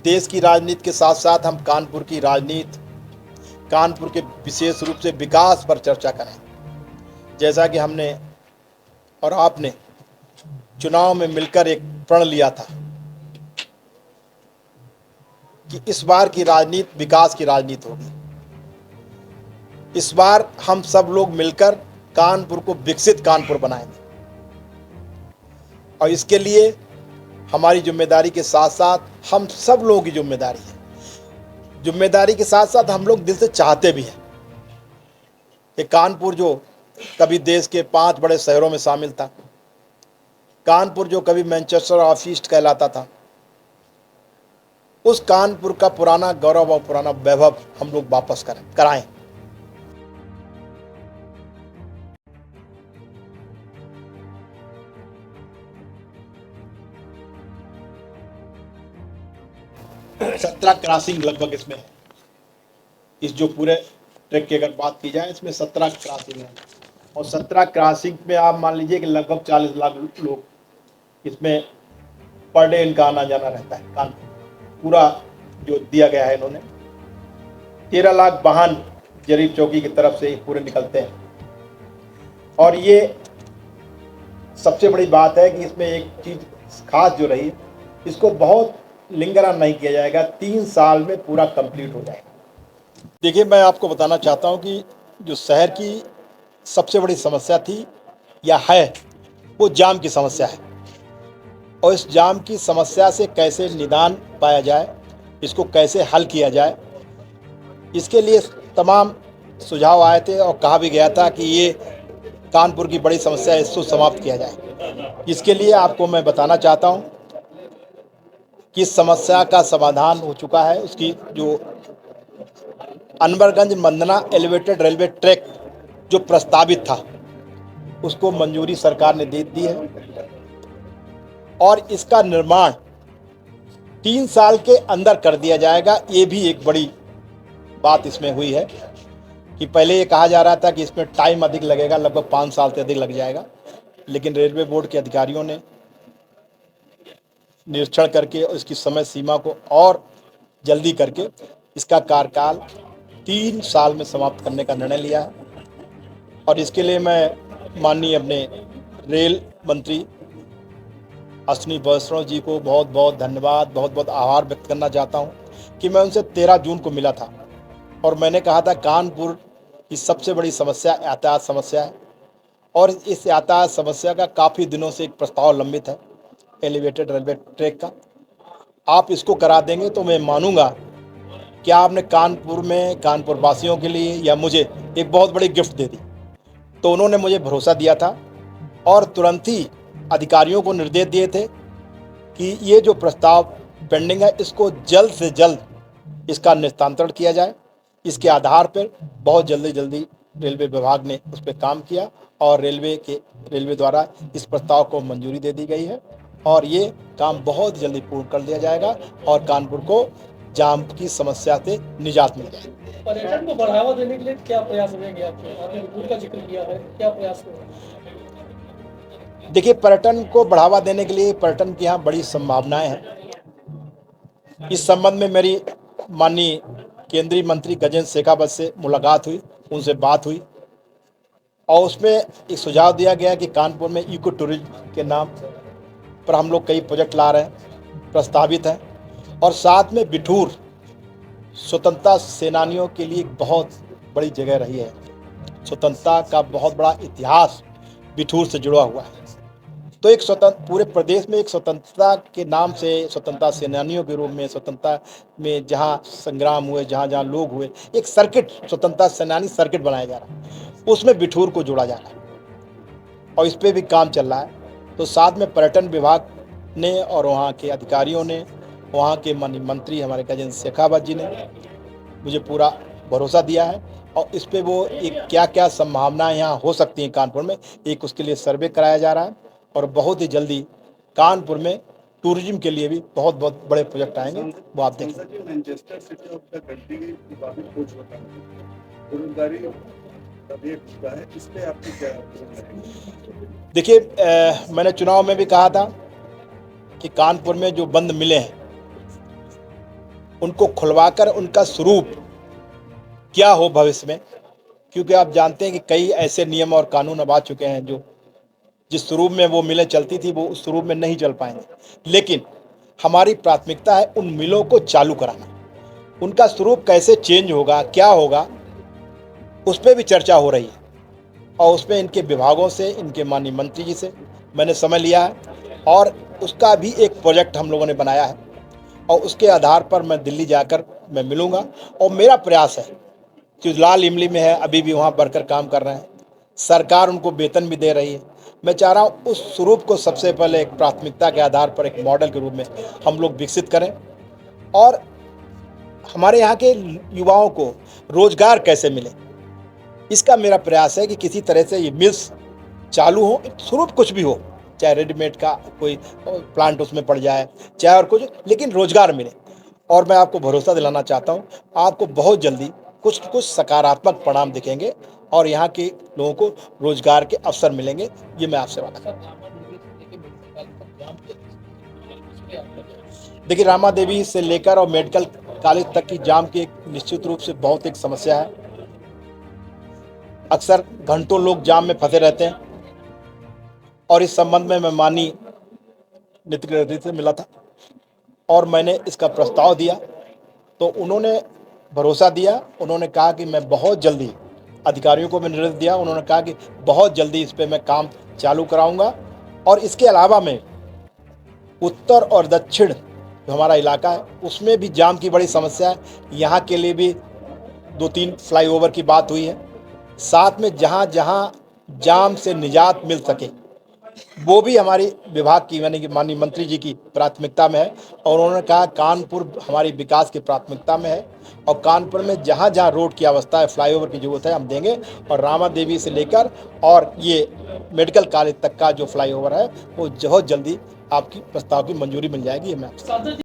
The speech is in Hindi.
देश की राजनीति के साथ साथ हम कानपुर की राजनीति, कानपुर के विशेष रूप से विकास पर चर्चा करें। जैसा कि हमने और आपने चुनाव में मिलकर एक प्रण लिया था कि इस बार की राजनीति विकास की राजनीति होगी। इस बार हम सब लोग मिलकर कानपुर को विकसित कानपुर बनाएंगे और इसके लिए हमारी जिम्मेदारी के साथ साथ हम सब लोगों की जिम्मेदारी है। जिम्मेदारी के साथ साथ हम लोग दिल से चाहते भी हैं कि कानपुर जो कभी देश के 5 बड़े शहरों में शामिल था, कानपुर जो कभी मैनचेस्टर ऑफ ईस्ट कहलाता था, उस कानपुर का पुराना गौरव और पुराना वैभव हम लोग वापस कराएं। सत्रह क्रॉसिंग लगभग इसमें है। इस जो पूरे ट्रैक की अगर बात की जाए, इसमें 17 क्रॉसिंग है और 17 क्रॉसिंग में आप मान लीजिए कि लगभग 40 लाख लोग इसमें पर डे इनका आना जाना रहता है। कानपुर पूरा जो दिया गया है इन्होंने, 13 लाख वाहन जरीब चौकी की तरफ से पूरे निकलते हैं। और ये सबसे बड़ी बात है कि इसमें एक चीज खास जो रही, इसको बहुत लिंगरान नहीं किया जाएगा, 3 साल में पूरा कंप्लीट हो जाएगा। देखिए, मैं आपको बताना चाहता हूं कि जो शहर की सबसे बड़ी समस्या थी या है, वो जाम की समस्या है और इस जाम की समस्या से कैसे निदान पाया जाए, इसको कैसे हल किया जाए, इसके लिए तमाम सुझाव आए थे और कहा भी गया था कि ये कानपुर की बड़ी समस्या है, इसको समाप्त किया जाए। इसके लिए आपको मैं बताना चाहता हूं कि इस समस्या का समाधान हो चुका है। उसकी जो Anwarganj Mandhana elevated railway track जो प्रस्तावित था, उसको मंजूरी सरकार ने दे दी है और इसका निर्माण 3 साल के अंदर कर दिया जाएगा। ये भी एक बड़ी बात इसमें हुई है कि पहले ये कहा जा रहा था कि इसमें टाइम अधिक लगेगा, लगभग 5 साल से अधिक लग जाएगा, लेकिन रेलवे बोर्ड के अधिकारियों ने निरीक्षण करके इसकी समय सीमा को और जल्दी करके इसका कार्यकाल 3 साल में समाप्त करने का निर्णय लिया है। और इसके लिए मैं माननीय अपने रेल मंत्री अश्विनी वैष्णव जी को बहुत बहुत धन्यवाद, बहुत बहुत आभार व्यक्त करना चाहता हूं कि मैं उनसे 13 जून को मिला था और मैंने कहा था कानपुर की सबसे बड़ी समस्या यातायात समस्या है और इस यातायात समस्या का काफ़ी दिनों से एक प्रस्ताव लंबित है एलिवेटेड रेलवे ट्रैक का। आप इसको करा देंगे तो मैं मानूंगा कि आपने कानपुर में कानपुर वासियों के लिए या मुझे एक बहुत बड़ी गिफ्ट दे दी। तो उन्होंने मुझे भरोसा दिया था और तुरंत ही अधिकारियों को निर्देश दिए थे कि ये जो प्रस्ताव पेंडिंग है, इसको जल्द से जल्द इसका निस्तारण किया जाए। इसके आधार पर बहुत जल्दी रेलवे विभाग ने उस पर काम किया और रेलवे द्वारा इस प्रस्ताव को मंजूरी दे दी गई है और ये काम बहुत जल्दी पूर्ण कर दिया जाएगा और कानपुर को जाम की समस्या से निजात मिल जाएगी। पर्यटन को बढ़ावा देने के लिए क्या प्रयास रहेंगे आपके? आपने रुपुर का जिक्र किया है, क्या प्रयास होगा? देखिए, पर्यटन को बढ़ावा देने के लिए पर्यटन की यहाँ बड़ी संभावनाएं हैं। इस संबंध में मेरी माननीय केंद्रीय मंत्री गजेंद्र शेखावत से मुलाकात हुई, उनसे बात हुई और उसमें एक सुझाव दिया गया कि कानपुर में इको टूरिज्म के नाम पर हम लोग कई प्रोजेक्ट ला रहे हैं, प्रस्तावित हैं और साथ में बिठूर स्वतंत्रता सेनानियों के लिए एक बहुत बड़ी जगह रही है। स्वतंत्रता का बहुत बड़ा इतिहास बिठूर से जुड़ा हुआ है। तो एक स्वतंत्र पूरे प्रदेश में एक स्वतंत्रता के नाम से स्वतंत्रता सेनानियों के रूप में स्वतंत्रता में जहाँ संग्राम हुए, जहाँ जहाँ लोग हुए, एक सर्किट स्वतंत्रता सेनानी सर्किट बनाया जा रहा है, उसमें बिठूर को जोड़ा जा रहा है और इस पर भी काम चल रहा है। तो साथ में पर्यटन विभाग ने और वहाँ के अधिकारियों ने, वहाँ के मंत्री हमारे गजेंद्र शेखावत जी ने मुझे पूरा भरोसा दिया है और इस पे वो एक क्या क्या संभावनाएं यहाँ हो सकती हैं कानपुर में, एक उसके लिए सर्वे कराया जा रहा है और बहुत ही जल्दी कानपुर में टूरिज्म के लिए भी बहुत बहुत बड़े प्रोजेक्ट आएंगे, वो आप देखें। देखिए, मैंने चुनाव में भी कहा था कि कानपुर में जो बंद मिले हैं उनको खुलवाकर उनका स्वरूप क्या हो भविष्य में, क्योंकि आप जानते हैं कि कई ऐसे नियम और कानून अब आ चुके हैं जो जिस स्वरूप में वो मिलें चलती थी वो उस स्वरूप में नहीं चल पाएंगे। लेकिन हमारी प्राथमिकता है उन मिलों को चालू कराना। उनका स्वरूप कैसे चेंज होगा, क्या होगा, उस पर भी चर्चा हो रही है और उसमें इनके विभागों से, इनके माननीय मंत्री जी से मैंने समय लिया है और उसका भी एक प्रोजेक्ट हम लोगों ने बनाया है और उसके आधार पर मैं दिल्ली जाकर मैं मिलूंगा। और मेरा प्रयास है कि लाल इमली में है, अभी भी वहाँ वर्कर काम कर रहे हैं, सरकार उनको वेतन भी दे रही है। मैं चाह रहा हूँ उस स्वरूप को सबसे पहले एक प्राथमिकता के आधार पर एक मॉडल के रूप में हम लोग विकसित करें और हमारे यहाँ के युवाओं को रोजगार कैसे मिले, इसका मेरा प्रयास है कि किसी तरह से ये मिल्स चालू हो, स्वरूप कुछ भी हो, चाहे रेडीमेड का कोई प्लांट उसमें पड़ जाए, चाहे और कुछ, लेकिन रोजगार मिले। और मैं आपको भरोसा दिलाना चाहता हूँ, आपको बहुत जल्दी कुछ कुछ सकारात्मक परिणाम दिखेंगे और यहाँ के लोगों को रोजगार के अवसर मिलेंगे, ये मैं आपसे वादा करता हूँ। देखिए, रामा देवी से लेकर और मेडिकल कॉलेज तक की जाम की एक निश्चित रूप से बहुत एक समस्या है। अक्सर घंटों लोग जाम में फंसे रहते हैं और इस संबंध में मैं माननीय नितिन गडकरी से मिला था और मैंने इसका प्रस्ताव दिया तो उन्होंने भरोसा दिया। उन्होंने कहा कि मैं बहुत जल्दी, अधिकारियों को मैं निर्देश दिया, उन्होंने कहा कि बहुत जल्दी इस पे मैं काम चालू कराऊंगा। और इसके अलावा मैं उत्तर और दक्षिण जो हमारा इलाका है उसमें भी जाम की बड़ी समस्या है, यहाँ के लिए भी 2-3 फ्लाईओवर की बात हुई है। साथ में जहाँ जहाँ जाम से निजात मिल सके वो भी हमारी विभाग की यानी कि माननीय मंत्री जी की प्राथमिकता में है और उन्होंने कहा कानपुर हमारी विकास की प्राथमिकता में है और कानपुर में जहाँ जहाँ रोड की अवस्था है, फ्लाईओवर की जरूरत है, हम देंगे। और रामा देवी से लेकर और ये मेडिकल कॉलेज तक का जो फ्लाईओवर है वो बहुत जल्दी आपकी प्रस्ताव की मंजूरी मिल जाएगी, ये मैं सांसद